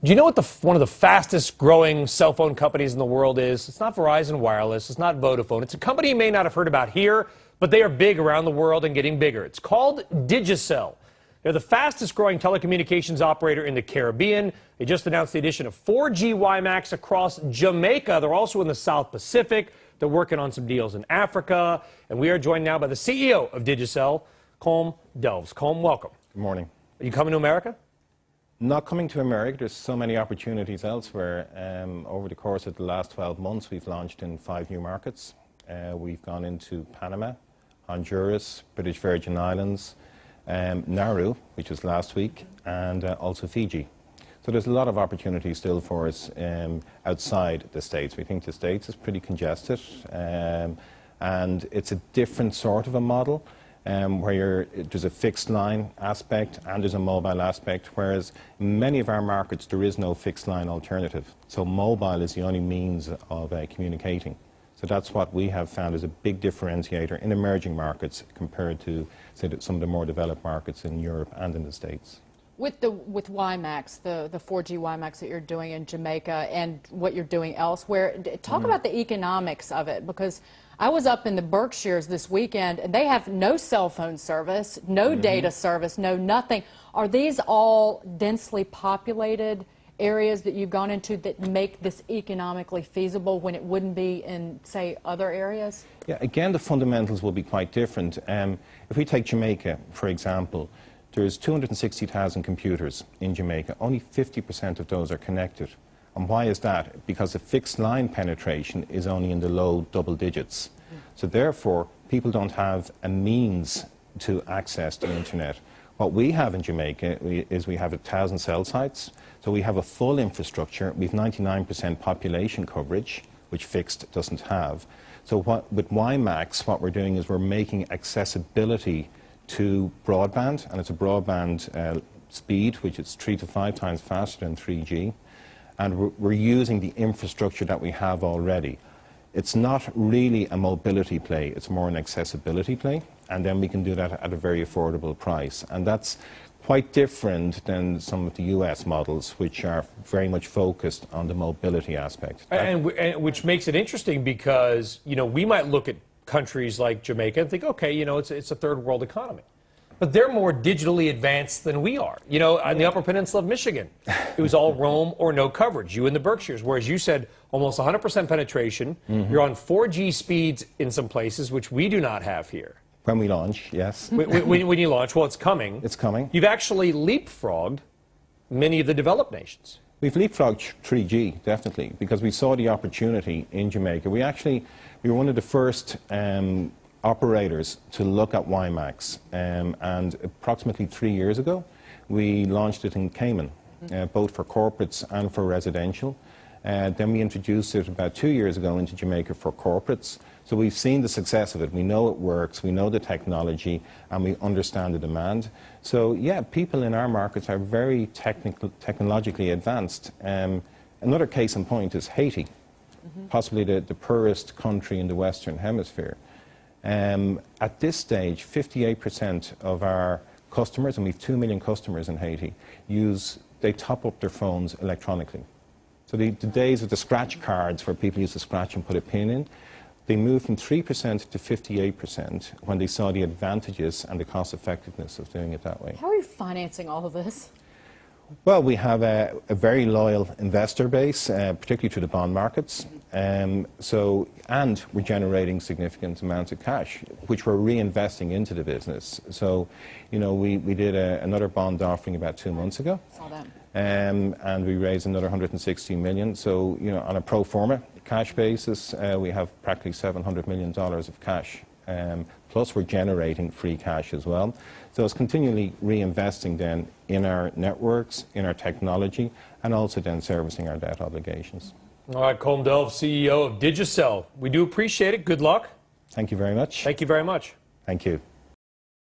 Do you know what one of the fastest growing cell phone companies in the world is? It's not Verizon Wireless. It's not Vodafone. It's a company you may not have heard about here, but they are big around the world and getting bigger. It's called Digicel. They're the fastest growing telecommunications operator in the Caribbean. They just announced the addition of 4G WiMAX across Jamaica. They're also in the South Pacific. They're working on some deals in Africa. And we are joined now by the CEO of Digicel, Colm Delves. Colm, welcome. Good morning. Are you coming to America? Not coming to America. There's so many opportunities elsewhere. Over the course of the last 12 months, we've launched in 5 new markets. We've gone into Panama, Honduras, British Virgin Islands, Nauru, which was last week, and also Fiji. So there's a lot of opportunity still for us outside the States. We think the States is pretty congested, and it's a different sort of a model. Where there's a fixed line aspect and there's a mobile aspect, whereas in many of our markets there is no fixed line alternative. So mobile is the only means of communicating. So that's what we have found is a big differentiator in emerging markets compared to, say, some of the more developed markets in Europe and in the States. With WiMAX, the 4G WiMAX that you're doing in Jamaica and what you're doing elsewhere, talk about the economics of it, because I was up in the Berkshires this weekend and they have no cell phone service, no data service, no nothing. Are these all densely populated areas that you've gone into that make this economically feasible when it wouldn't be in, say, other areas? Yeah, again, the fundamentals will be quite different. If we take Jamaica, for example, there's 260,000 computers in Jamaica. Only 50% of those are connected. And why is that? Because the fixed line penetration is only in the low double digits. So therefore, people don't have a means to access the internet. What we have in Jamaica is we have 1,000 cell sites. So we have a full infrastructure. We have 99% population coverage, which fixed doesn't have. So with WiMAX, what we're doing is we're making accessibility to broadband, and it's a broadband speed which is 3 to 5 times faster than 3G, and we're using the infrastructure that we have already. It's not really a mobility play, it's more an accessibility play, and then we can do that at a very affordable price, and that's quite different than some of the US models, which are very much focused on the mobility aspect. And which makes it interesting because, you know, we might look at countries like Jamaica and think, okay, you know, it's a third world economy. But they're more digitally advanced than we are. You know, on the Upper Peninsula of Michigan, it was all roam or no coverage, you in the Berkshires, whereas you said almost 100% penetration. You're on 4G speeds in some places, which we do not have here. When we launch, yes. When you launch, well, it's coming. It's coming. You've actually leapfrogged many of the developed nations. We've leapfrogged 3G, definitely, because we saw the opportunity in Jamaica. We were one of the first operators to look at WiMAX, and approximately 3 years ago, we launched it in Cayman, both for corporates and for residential. Then we introduced it about 2 years ago into Jamaica for corporates. So we've seen the success of it. We know it works, we know the technology, and we understand the demand. So yeah, people in our markets are very technologically advanced. Another case in point is Haiti, possibly the poorest country in the Western Hemisphere. At this stage, 58% of our customers, and we have 2 million customers in Haiti, they top up their phones electronically. So the days of the scratch cards where people used to scratch and put a pin in, they moved from 3% to 58% when they saw the advantages and the cost effectiveness of doing it that way. How are you financing all of this? Well, we have a very loyal investor base, particularly through the bond markets. And we're generating significant amounts of cash, which we're reinvesting into the business. So, you know, we did another bond offering about 2 months ago. Saw that. And we raised another $160 million. So, you know, on a pro forma cash basis, we have practically $700 million of cash. Plus we're generating free cash as well. So it's continually reinvesting then in our networks, in our technology, and also then servicing our debt obligations. All right, Colm Delves, CEO of Digicel. We do appreciate it. Good luck. Thank you very much. Thank you very much. Thank you.